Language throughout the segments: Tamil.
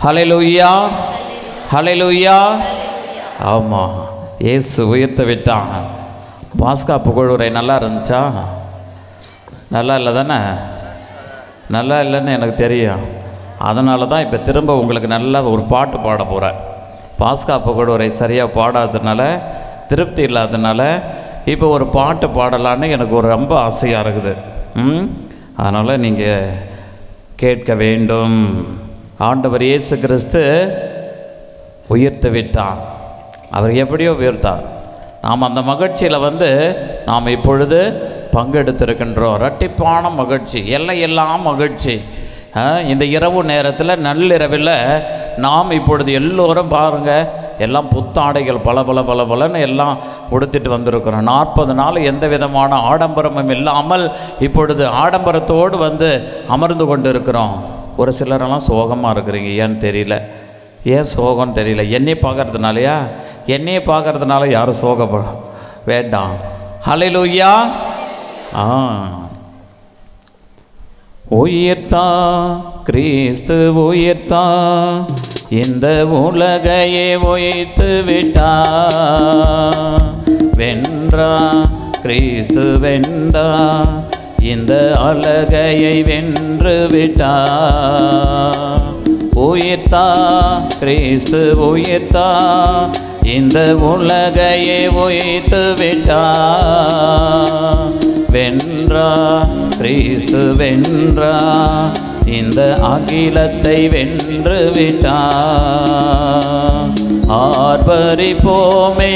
ஹல்லேலூயா, ஹல்லேலூயா. ஆமாம், இயேசு உயிர்த்து விட்டான். பாஸ்கா புகழுரை நல்லா இருந்துச்சா? நல்லா இல்லை தானே? நல்லா இல்லைன்னு எனக்கு தெரியும். அதனால தான் இப்போ திரும்ப உங்களுக்கு நல்ல ஒரு பாட்டு பாட போகிறேன். பாஸ்கா புகழுரை சரியாக பாடாததுனால, திருப்தி இல்லாததுனால இப்போ ஒரு பாட்டு பாடலான்னு எனக்கு ஒரு ரொம்ப ஆசையாக இருக்குது. அதனால் நீங்கள் கேட்க வேண்டும். ஆண்டவர் இயேசு கிறிஸ்து உயிர்த்து விட்டான். அவர் எப்படியோ உயிர்த்தார். நாம் அந்த மகிழ்ச்சியில் நாம் இப்பொழுது பங்கெடுத்திருக்கின்றோம். இரட்டிப்பான மகிழ்ச்சி, எல்லாம் மகிழ்ச்சி. இந்த இரவு நேரத்தில் நள்ளிரவில் நாம் இப்பொழுது எல்லோரும் பாருங்கள், எல்லாம் புத்தாடைகள் பல எல்லாம் உடுத்திட்டு வந்திருக்கிறோம். 40 நாள் எந்த விதமான ஆடம்பரமும் இல்லாமல் இப்பொழுது ஆடம்பரத்தோடு அமர்ந்து கொண்டு இருக்கிறோம். ஒரு சிலரெல்லாம் சோகமாக இருக்கிறீங்க. ஏன்னு தெரியல. ஏன் சோகம்னு தெரியல. என்னையை பார்க்கறதுனாலயா? என்னையை பார்க்கறதுனால யாரும் சோகப்பட வேண்டாம். ஹல்லேலூயா. உயிர்த்தா கிறிஸ்து உயிர்த்தா, இந்த உலகையே உயிர்த்து விட்டா. வென்றா கிறிஸ்து வென்றா, இந்த அலகையை வென்று விட்டா. உயிர்த்தா கிறிஸ்து உயிர்த்தா, இந்த உலகையே உயிர்த்து விட்டா. வென்றா கிறிஸ்து வென்றா, இந்த அகிலத்தை வென்று விட்டா. ஆர்ப்பரிப்போமே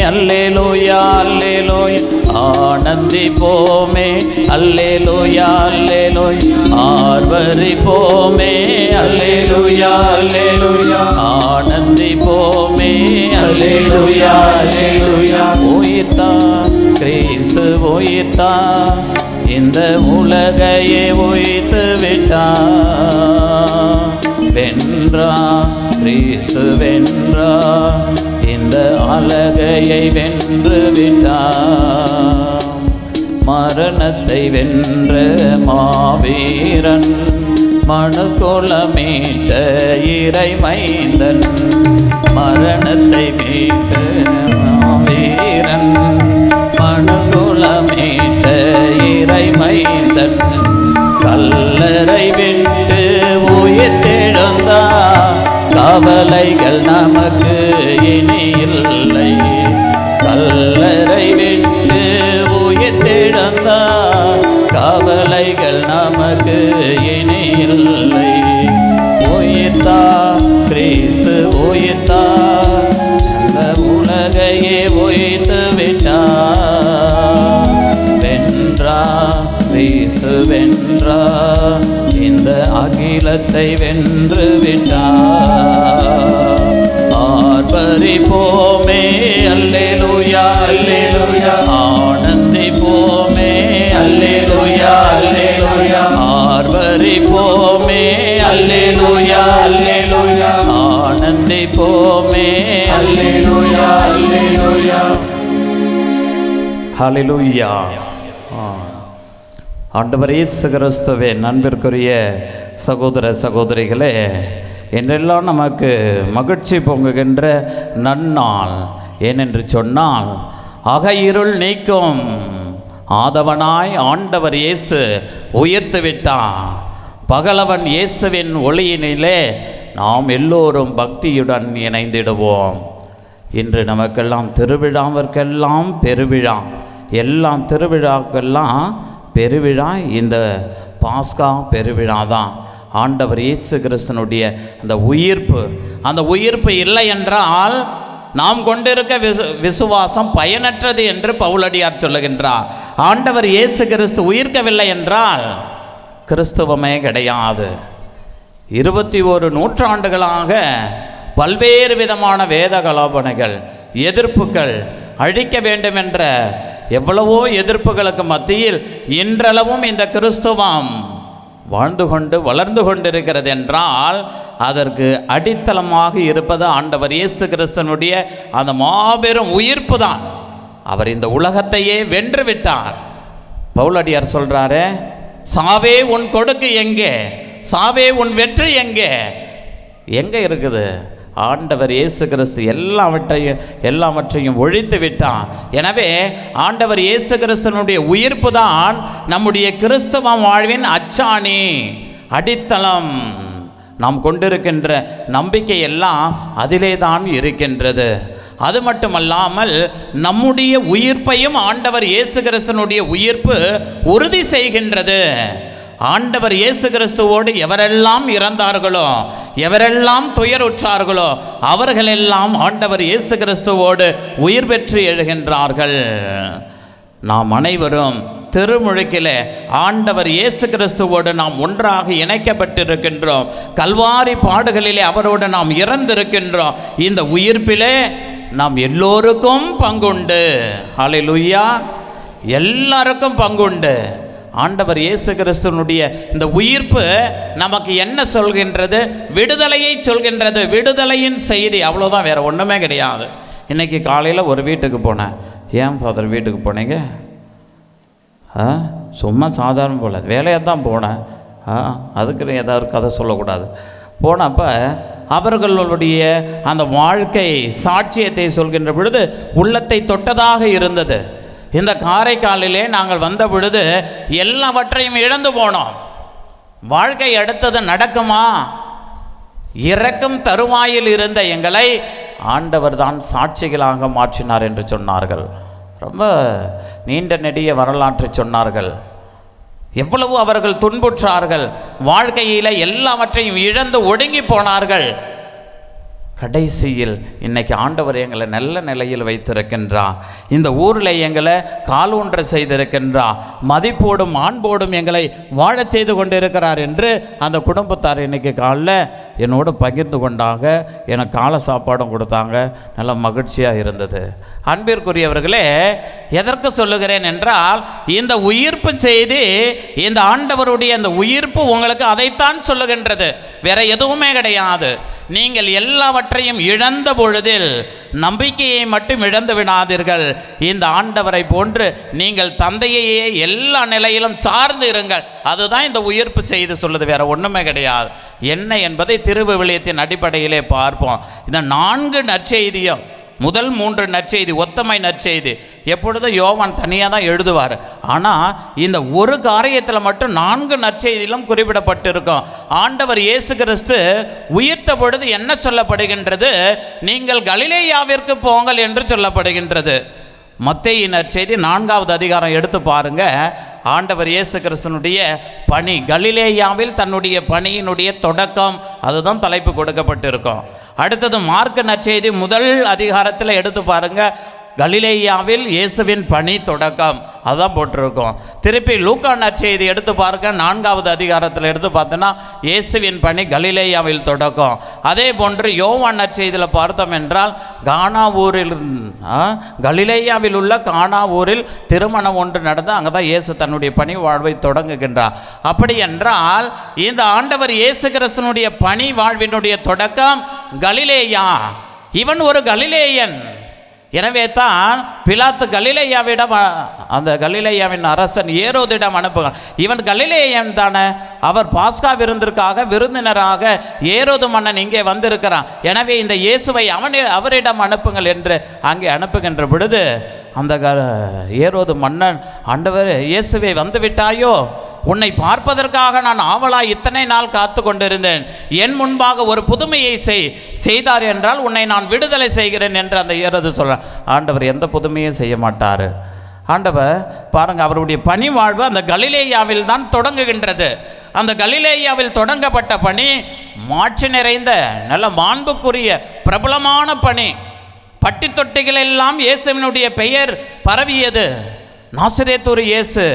அல்லேலூயா அல்லேலூயா, ஆனந்திப்போமே அல்லேலூயா அல்லேலூயா. ஆர்ப்பரிப்போமே அல்லேலூயா அல்லேலூயா, ஆனந்திப்போமே அல்லேலூயா அல்லேலூயா. உயிர்த்தா கிறிஸ்து உயிர்த்தா, இந்த உலகையே உயிர்த்து விட்டா. வென்றா கிறிஸ்து வென்றா, இந்த அலகையை வென்று விட்டா. மரணத்தை வென்ற மாவீரன், மனுக்குலமீட்ட இறைமைந்தன். மரணத்தை மீட்ட மாவீரன், மனுக்குலமீட்ட இறைமைந்தன். கல்லறை விட்டு உயிர்த்தெழுந்தா, கவலைகள் நமக்கு இனி இல்லை. கல்லறை விட்டு உயிர்த்தெழுந்தா, கவலைகள் நமக்கு இனி இல்லை. உயிர்த்தா கிறிஸ்து உயிர்த்தா, இந்த உலகையே உயிர்த்து விட்டா. வென்றா கிறிஸ்து வென்றா, இந்த அகிலத்தை வென்று விட்டா. ஆர்ப்பரிப்போமே அல்லேலூயா அல்லேலூயா, ஆனந்திப்போமே அல்லேலூயா அல்லேலூயா. ஆர்ப்பரிப்போமே அல்லேலூயா அல்லேலூயா, ஆனந்திப்போமே அல்லேலூயா அல்லேலூயா. ஹல்லேலூயா. ஆண்டவர் இயேசு கிறிஸ்துவே, நண்பிற்குரிய சகோதர சகோதரிகளே, என்றெல்லாம் நமக்கு மகிழ்ச்சி பொங்குகின்ற நன்னாள். ஏனென்று சொன்னால், அகையிருள் நீக்கும் ஆதவனாய் ஆண்டவர் இயேசு உயிர்த்து விட்டான். பகலவன் இயேசுவின் ஒளியினிலே நாம் எல்லோரும் பக்தியுடன் இணைந்திடுவோம். இன்று நமக்கெல்லாம் திருவிழாவிற்கெல்லாம் பெருவிழா, எல்லாம் திருவிழாக்கெல்லாம் பெருவிழா இந்த பாஸ்கா பெருவிழா தான். ஆண்டவர் இயேசு கிறிஸ்தனுடைய அந்த உயிர்ப்பு இல்லை என்றால் நாம் கொண்டிருக்க விசுவாசம் பயனற்றது என்று பவுலடியார் சொல்லுகின்றார். ஆண்டவர் இயேசு கிறிஸ்து உயிர்க்கவில்லை என்றால் கிறிஸ்துவமே கிடையாது. 21 நூற்றாண்டுகளாக பல்வேறு விதமான வேத கலாபனைகள், எதிர்ப்புகள், அழிக்க வேண்டும் என்ற எவ்வளவோ எதிர்ப்புகளுக்கு மத்தியில் இன்றளவும் இந்த கிறிஸ்துவம் வாழ்ந்து கொண்டு வளர்ந்து கொண்டிருக்கிறது என்றால் அதற்கு அடித்தளமாக இருப்பது ஆண்டவர் இயேசு கிறிஸ்தனுடைய அந்த மாபெரும் உயிர்ப்பு தான். அவர் இந்த உலகத்தையே வென்று விட்டார். பவுலடியார் சொல்றாரு, சாவே உன் கொடுக்கு எங்கே, சாவே உன் வெற்றி எங்கே? எங்கே இருக்குது? ஆண்டவர் இயேசு கிறிஸ்து எல்லாவற்றையும் ஒழித்து விட்டார். எனவே ஆண்டவர் இயேசு கிறிஸ்துவனுடைய உயிர்ப்பு தான் நம்முடைய கிறிஸ்தவ வாழ்வின் அச்சாணி, அடித்தளம். நாம் கொண்டிருக்கின்ற நம்பிக்கை எல்லாம் அதிலே தான் இருக்கின்றது. அது மட்டுமல்லாமல் நம்முடைய உயிர்ப்பையும் ஆண்டவர் இயேசு கிறிஸ்துவனுடைய உயிர்ப்பு உறுதி செய்கின்றது. ஆண்டவர் இயேசு கிறிஸ்துவோடு எவரெல்லாம் இறந்தார்களோ, எவரெல்லாம் துயருற்றார்களோ, அவர்களெல்லாம் ஆண்டவர் இயேசு கிறிஸ்துவோடு உயிர் பெற்று எழுகின்றார்கள். நாம் அனைவரும் திருமுழுக்கிலே ஆண்டவர் இயேசு கிறிஸ்துவோடு நாம் ஒன்றாக இணைக்கப்பட்டிருக்கின்றோம். கல்வாரி பாடுகளிலே அவரோடு நாம் இறந்திருக்கின்றோம். இந்த உயிர்ப்பிலே நாம் எல்லோருக்கும் பங்குண்டு. ஹல்லேலூயா! எல்லாருக்கும் பங்குண்டு. ஆண்டவர் இயேசு கிறிஸ்துவனுடைய இந்த உயிர்ப்பு நமக்கு என்ன சொல்கின்றது? விடுதலையை சொல்கின்றது. விடுதலையின் செய்தி, அவ்வளோதான், வேறு ஒன்றுமே கிடையாது. இன்றைக்கி காலையில் ஒரு வீட்டுக்கு போனேன். ஏன் ஃபாதர் வீட்டுக்கு போனீங்க? சும்மா சாதாரண போல வேலையாக தான் போனேன். அதுக்கு ஏதாவது கதை சொல்லக்கூடாது. போனப்போ அவர்களுடைய அந்த வாழ்க்கை சாட்சியத்தை சொல்கின்ற பொழுது உள்ளத்தை தொட்டதாக இருந்தது. இந்த காரைக்காலிலே நாங்கள் வந்த பொழுது எல்லாவற்றையும் இழந்து போனோம். வாழ்க்கை அடுத்தது நடக்குமா? இறக்கும் தருவாயில் இருந்த எங்களை ஆண்டவர் தான் சாட்சிகளாக மாற்றினார் என்று சொன்னார்கள். ரொம்ப நீண்ட நெடிய வரலாற்றை சொன்னார்கள். எவ்வளவு அவர்கள் துன்புற்றார்கள். வாழ்க்கையில் எல்லாவற்றையும் இழந்து ஒடுங்கி போனார்கள். கடைசியில் இன்னைக்கு ஆண்டவர் எங்களை நல்ல நிலையில் வைத்திருக்கின்றார். இந்த ஊரில் எங்களை காலூன்ற செய்திருக்கின்றார். மதிப்போடும் மாண்போடும் எங்களை வாழச் செய்து கொண்டிருக்கிறார் என்று அந்த குடும்பத்தார் இன்னைக்கு காலைல என்னோடு பகிர்ந்து கொண்டாங்க. எனக்கு காலை சாப்பாடும் கொடுத்தாங்க. நல்ல மகிழ்ச்சியாக இருந்தது. அன்பிற்குரியவர்களே, எதற்கு சொல்லுகிறேன் என்றால், இந்த உயிர்ப்பு செய்தி, இந்த ஆண்டவருடைய அந்த உயிர்ப்பு உங்களுக்கு அதைத்தான் சொல்லுகின்றது. வேற எதுவுமே கிடையாது. நீங்கள் எல்லாவற்றையும் இழந்த பொழுதில் நம்பிக்கையை மட்டும் இழந்து விடாதீர்கள். இந்த ஆண்டவரை போன்று நீங்கள் தந்தையையே எல்லா நிலையிலும் சார்ந்து இருங்கள். அதுதான் இந்த உயிர்ப்பு செய்து சொல்லுது. வேற ஒன்றுமே கிடையாது. என்ன என்பதை திருவிவிலியத்தின் அடிப்படையிலே பார்ப்போம். இந்த 4 நற்செய்தியும், முதல் 3 நற்செய்தி ஒத்தமை நற்செய்தி, எப்பொழுதும் யோவான் தனியாக தான் எழுதுவார். ஆனால் இந்த ஒரு காரியத்தில் மட்டும் 4 நற்செய்தியிலும் குறிப்பிடப்பட்டிருக்கும். ஆண்டவர் இயேசு கிறிஸ்து உயிர்த்த பொழுது என்ன சொல்லப்படுகின்றது? நீங்கள் கலிலேயாவிற்கு போங்கள் என்று சொல்லப்படுகின்றது. மத்தேயு நற்செய்தி 4வது அதிகாரம் எடுத்து பாருங்க. ஆண்டவர் இயேசு கிறிஸ்துனுடைய பணி, கலிலேயாவில் தன்னுடைய பணியினுடைய தொடக்கம், அதுதான் தலைப்பு கொடுக்கப்பட்டிருக்கும். அடுத்தது மார்க்கு நற்செய்தி 1 அதிகாரத்தில் எடுத்து பாருங்க. கலிலேயாவில் இயேசுவின் பணி தொடக்கம், அதுதான் போட்டிருக்கோம். திருப்பி லூக்கா நற்செய்தி எடுத்து பாருங்க. 4வது அதிகாரத்தில் எடுத்து பார்த்தோன்னா இயேசுவின் பணி கலிலேயாவில் தொடக்கம். அதே போன்று யோவான் நற்செய்தியில் பார்த்தோம் என்றால் கானா ஊரில், கலிலேயாவில் உள்ள கானா ஊரில் திருமணம் ஒன்று நடந்து அங்கே தான் இயேசு தன்னுடைய பணி வாழ்வை தொடங்குகின்றார். அப்படி என்றால் இந்த ஆண்டவர் இயேசு கிறிஸ்துனுடைய பணி வாழ்வினுடைய தொடக்கம் கலிலேயா. இவன் ஒரு கலிலேயன். எனவே தான் பிலாத்து கலிலேயாவிடம், அந்த கலிலேயாவின் அரசன் ஏரோதிடம் அனுப்புகிறான். இவன் கலிலேயன் தானே, அவர் பாஸ்கா விருந்திற்காக விருந்தினராக ஏரோது மன்னன் இங்கே வந்திருக்கிறான். எனவே இந்த இயேசுவை அவரிடம் அனுப்புங்கள் என்று அங்கே அனுப்புகின்ற பொழுது அந்த ஏரோது மன்னன், ஆண்டவர் இயேசுவை வந்து விட்டாயோ, உன்னை பார்ப்பதற்காக நான் ஆவலாய் இத்தனை நாள் காத்து கொண்டிருந்தேன். என் முன்பாக ஒரு புதுமையை செய்தார் என்றால் உன்னை நான் விடுதலை செய்கிறேன் என்று அந்த ஏரோது சொல்றார். ஆண்டவர் எந்த புதுமையும் செய்ய மாட்டார். ஆண்டவர் பாருங்க, அவருடைய பணி வாழ்வு அந்த கலிலேயாவில் தான் தொடங்குகின்றது. அந்த கலிலேயாவில் தொடங்கப்பட்ட பணி மாட்சி நிறைந்த நல்ல மாண்புக்குரிய பிரபலமான பணி. பட்டி தொட்டிகள் எல்லாம் இயேசுவினுடைய பெயர் பரவியது. நாசரேத்தூர் இயேசு,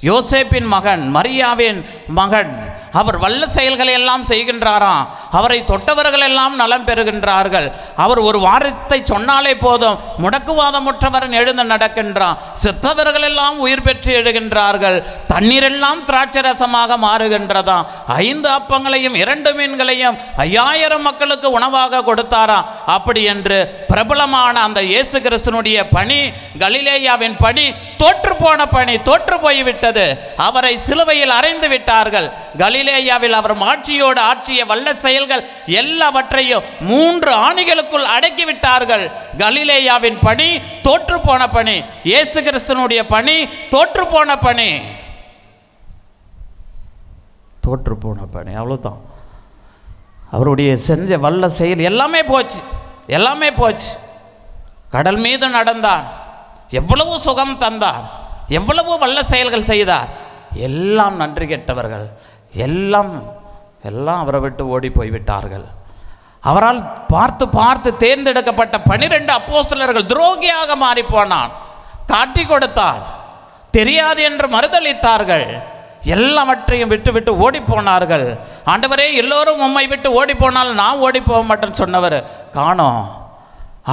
யோசேப்பின் மகன், மரியாவின் மகன், அவர் வல்ல செயல்களை எல்லாம் செய்கின்றாராம். அவரை தொட்டவர்கள் எல்லாம் நலம் பெறுகின்றார்கள். அவர் ஒரு வாரத்தை சொன்னாலே போதும், முடக்குவாதமுற்றவர் எழுந்து நடக்கின்றான். செத்தவர்கள் எல்லாம் உயிர் பெற்று எழுகின்றார்கள். தண்ணீரெல்லாம் திராட்சை ரசமாக மாறுகின்றதாம். 5 அப்பங்களையும் 2 மீன்களையும் 5000 மக்களுக்கு உணவாக கொடுத்தாராம். அப்படி என்று பிரபலமான அந்த இயேசு கிறிஸ்துனுடைய பணி, கலிலேயாவின் பணி, தோற்று போன பணி, தோற்று போய்விட்டது. அவரை சிலுவையில் அறைந்து விட்டார்கள். கலிலேயாவில் அவர் மாட்சியோடு ஆற்றிய வல்ல செயல்கள் எல்லாவற்றையும் 3 ஆணிகளுக்குள் அடக்கிவிட்டார்கள். கலிலேயாவின் பணி தோற்று போன பணி, இயேசு கிறிஸ்துவினுடைய பணி தோற்று போன பணி, தோற்று போன பணி. அவ்வளோதான். அவருடைய செஞ்ச வல்ல செயல் எல்லாமே போச்சு, எல்லாமே போச்சு. கடல் மீது நடந்தார், எவ்வளவு சுகம் தந்தார், எவ்வளவு வல்ல செயல்கள் செய்தார். எல்லாம் நன்றி கெட்டவர்கள், எல்லாம் அவரை விட்டு ஓடி போய்விட்டார்கள். அவரால் பார்த்து பார்த்து தேர்ந்தெடுக்கப்பட்ட 12 அப்போஸ்தலர்கள் துரோகியாக மாறி போனான். காட்டி கொடுத்தார், தெரியாது என்று மறுதளித்தார்கள். எல்லாவற்றையும் விட்டு விட்டு ஓடி போனார்கள். ஆண்டவரே, எல்லோரும் உம்மை விட்டு ஓடி போனால் நான் ஓடி போக மாட்டேன்னு சொன்னவர் காணோம்.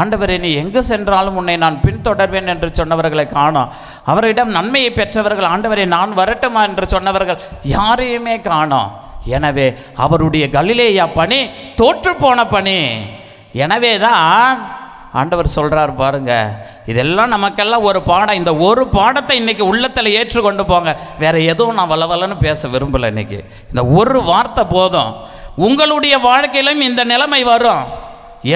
ஆண்டவரே, நீ எங்கு சென்றாலும் உன்னை நான் பின்தொடர்வேன் என்று சொன்னவர்களை காணோம். அவரிடம் நன்மையை பெற்றவர்கள், ஆண்டவரே நான் வரட்டுமா என்று சொன்னவர்கள் யாரையுமே காணோம். எனவே அவருடைய கலிலேயா பணி தோற்று போன பணி. எனவே தான் ஆண்டவர் சொல்கிறார் பாருங்க, இதெல்லாம் நமக்கெல்லாம் ஒரு பாடம். இந்த ஒரு பாடத்தை இன்றைக்கி உள்ளத்தில் ஏற்றுக்கொண்டு போங்க. வேறு எதுவும் நான் வளவலன்னு பேச விரும்பலை. இன்றைக்கி இந்த ஒரு வார்த்தை போதும். உங்களுடைய வாழ்க்கையிலும் இந்த நிலைமை வரும்.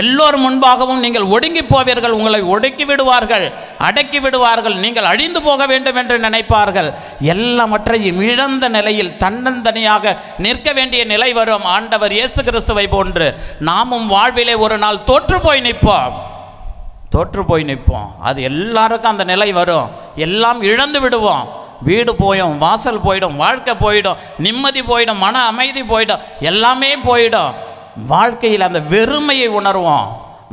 எல்லோர் முன்பாகவும் நீங்கள் ஒடுங்கி போவீர்கள். உங்களை ஒடுக்கி விடுவார்கள், அடக்கி விடுவார்கள். நீங்கள் அழிந்து போக வேண்டும் என்று நினைப்பார்கள். எல்லாவற்றையும் இழந்த நிலையில் தன்னந்தனியாக நிற்க வேண்டிய நிலை வரும். ஆண்டவர் இயேசு கிறிஸ்துவை போன்று நாமும் வாழ்விலே ஒரு நாள் தோற்று போய் நிற்போம். அது எல்லாருக்கும் அந்த நிலை வரும். எல்லாம் இழந்து விடுவோம். வீடு போயிடும், வாசல் போயிடும், வாழ்க்கை போயிடும், நிம்மதி போயிடும், மன அமைதி போயிடும், எல்லாமே போயிடும். வாழ்க்கையில் அந்த வெறுமையை உணர்வோம்,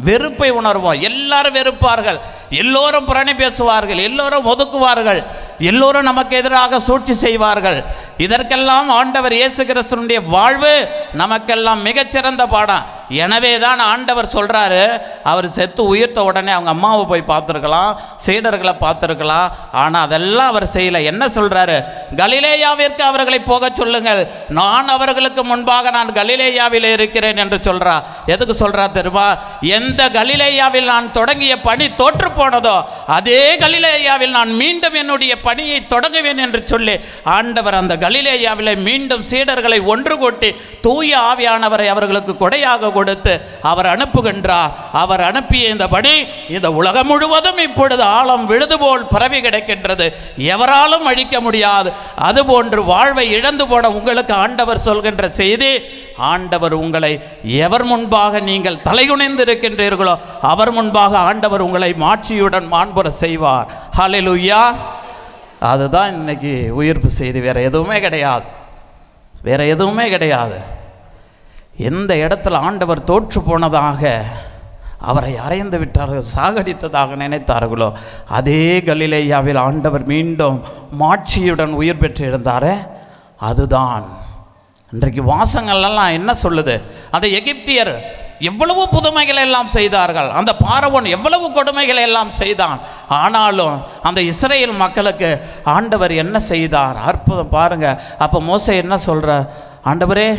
வெறுப்பை உணர்வோம். எல்லாரும் வெறுப்பார்கள், எல்லோரும் புரணி பேசுவார்கள், எல்லோரும் ஒதுக்குவார்கள், எல்லோரும் நமக்கு எதிராக சூழ்ச்சி செய்வார்கள். இதற்கெல்லாம் ஆண்டவர் இயேசு கிறிஸ்துவினுடைய வாழ்வு நமக்கெல்லாம் மிகச்சிறந்த பாடம். எனவே தான் ஆண்டவர் சொல்கிறாரு, அவர் செத்து உயிர்த்த உடனே அவங்க அம்மாவை போய் பார்த்துருக்கலாம், சீடர்களை பார்த்துருக்கலாம். ஆனால் அதெல்லாம் அவர் செய்யலை. என்ன சொல்கிறாரு? கலிலேயாவிற்கு அவர்களை போக சொல்லுங்கள், நான் அவர்களுக்கு முன்பாக நான் கலிலேயாவில் இருக்கிறேன் என்று சொல்கிறா. எதுக்கு சொல்கிறா தெரியுமா? எந்த கலிலேயாவில் நான் தொடங்கிய பணி தோற்று போனதோ அதே கலிலேயாவில் நான் மீண்டும் என்னுடைய பணியை தொடங்குவேன் என்று சொல்லி ஆண்டவர் அந்த கலிலேயாவில் மீண்டும் சீடர்களை ஒன்று கூட்டி தூய ஆவியானவரை அவர்களுக்கு கொடையாக கொடுத்து அவர் அனுப்புகின்றார். அவர் அனுப்பிய இந்த பணி இந்த உலகம் முழுவதும் இப்பொழுது ஆழம் விழுது போல் பரவி கிடக்கின்றது. எவராலும் அழிக்க முடியாது. அதுபோன்று வாழ்வை இழந்து போன உங்களுக்கு ஆண்டவர் சொல்கின்ற செய்தி, ஆண்டவர் உங்களை எவர் முன்பாக நீங்கள் தலைகுனிந்து இருக்கின்றீர்களோ அவர் முன்பாக ஆண்டவர் உங்களை மாட்சியுடன் மாண்புற செய்வார். ஹல்லேலூயா. அதுதான் இன்னைக்கு உயிர்ப்பு செய்தி. வேற எதுவுமே கிடையாது, வேற எதுவுமே கிடையாது. எந்த இடத்துல ஆண்டவர் தோற்று போனதாக அவரை அறைந்து விட்டார்கள், சாகடித்ததாக நினைத்தார்களோ அதே கலிலேயாவில் ஆண்டவர் மீண்டும் மாட்சியுடன் உயிர் பெற்று இருந்தாரே, அதுதான் இன்றைக்கு வாசங்கள்லாம் என்ன சொல்லுது? அந்த எகிப்தியர் எவ்வளவு புதுமைகளை எல்லாம் செய்தார்கள், அந்த பார்வோன் எவ்வளவு கொடுமைகளை எல்லாம் செய்தான். ஆனாலும் அந்த இஸ்ரேல் மக்களுக்கு ஆண்டவர் என்ன செய்தார்? அற்புதம் பாருங்க. அப்போ மோசே என்ன சொல்ற? ஆண்டவரே,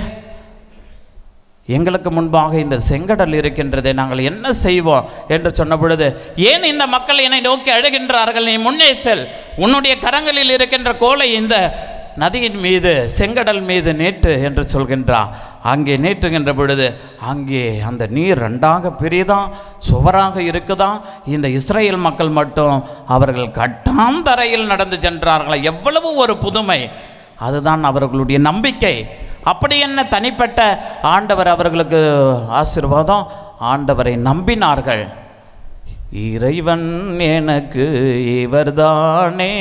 எங்களுக்கு முன்பாக இந்த செங்கடல் இருக்கின்றதை நாங்கள் என்ன செய்வோம் என்று சொன்ன பொழுது, ஏன் இந்த மக்கள் என்னை நோக்கி அழுகின்றார்கள்? நீ முன்னே செல், உன்னுடைய கரங்களில் இருக்கின்ற கோலை இந்த நதியின் மீது செங்கடல் மீது நீட்டு என்று சொல்கின்றான். அங்கே நீட்டுகின்ற பொழுது அங்கே அந்த நீர் ரெண்டாக பிரிதான், சுவராக இருக்குதான். இந்த இஸ்ரேல் மக்கள் மட்டும் அவர்கள் கட்டாந்தரையில் நடந்து சென்றார்களா? எவ்வளவு ஒரு புதுமை! அதுதான் அவர்களுடைய நம்பிக்கை. அப்படி என்ன தனிப்பட்ட ஆண்டவர் அவர்களுக்கு ஆசீர்வாதம்? ஆண்டவரை நம்பினார்கள். இறைவன் எனக்கு இவர்தானே,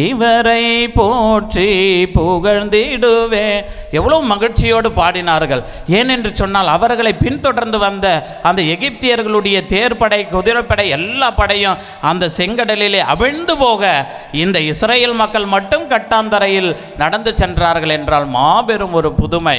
இவரை போற்றி புகழ்ந்திடுவே. எவ்வளோ மகிழ்ச்சியோடு பாடினார்கள். ஏனென்று சொன்னால் அவர்களை பின்தொடர்ந்து வந்த அந்த எகிப்தியர்களுடைய தேர்ப்படை, குதிரைப்படை, எல்லா படையும் அந்த செங்கடலிலே அவிழ்ந்து போக இந்த இஸ்ரேல் மக்கள் மட்டும் கட்டாந்தரையில் நடந்து சென்றார்கள் என்றால் மாபெரும் ஒரு புதுமை.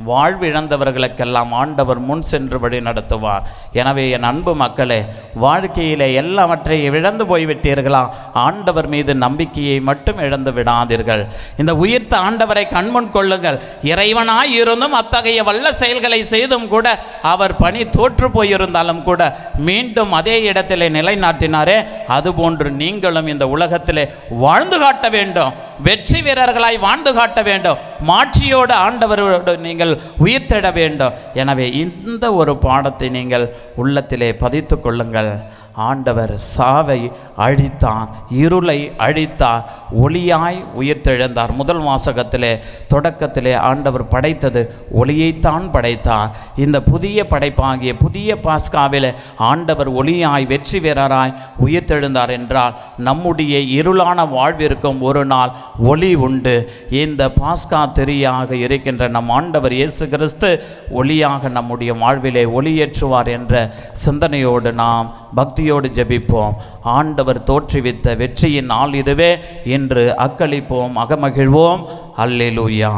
வாழ்விழந்தவர்களுக்கெல்லாம் ஆண்டவர் முன் சென்று வழி நடத்துவார். எனவே என் அன்பு மக்களே, வாழ்க்கையிலே எல்லாவற்றையும் இழந்து போய்விட்டீர்களா? ஆண்டவர் மீது நம்பிக்கையை மட்டும் இழந்து விடாதீர்கள். இந்த உயிர்த்த ஆண்டவரை கண்முன் கொள்ளுங்கள். இறைவனாய் இருந்தும் அத்தகைய வல்ல செயல்களை செய்தும் கூட அவர் பணி தோற்று போயிருந்தாலும் கூட மீண்டும் அதே இடத்திலே நிலைநாட்டினாரே, அதுபோன்று நீங்களும் இந்த உலகத்திலே வாழ்ந்து காட்ட வேண்டும். வெற்றி வீரர்களாய் வாழ்ந்து காட்ட வேண்டும். மாட்சியோடு ஆண்டவரோடு நீங்கள் உயிர்த்தெழ வேண்டும். எனவே இந்த ஒரு பாடத்தை நீங்கள் உள்ளத்திலே பதித்து கொள்ளுங்கள். ஆண்டவர் சாவை அழித்தார், இருளை அழித்தார், ஒளியாய் உயிர்த்தெழுந்தார். முதல் வாசகத்திலே தொடக்கத்திலே ஆண்டவர் படைத்தது ஒளியைத்தான் படைத்தார். இந்த புதிய படைப்பாகிய புதிய பாஸ்காவிலே ஆண்டவர் ஒளியாய் வெற்றி வீரராய் உயிர்த்தெழுந்தார் என்றால் நம்முடைய இருளான வாழ்விற்கும் ஒரு நாள் ஒளி உண்டு. இந்த பாஸ்கா திரியாக இருக்கின்ற நம் ஆண்டவர் இயேசு கிறிஸ்து ஒளியாக நம்முடைய வாழ்விலே ஒளியேற்றுவார் என்ற சிந்தனையோடு நாம் பக்தியோடு ஜெபிப்போம். ஆண்டவர் தோற்றுவித்த வெற்றியின் நாள் இதுவே. இன்று அக்களிப்போம், அகமகிழ்வோம். அல்லேலூயா.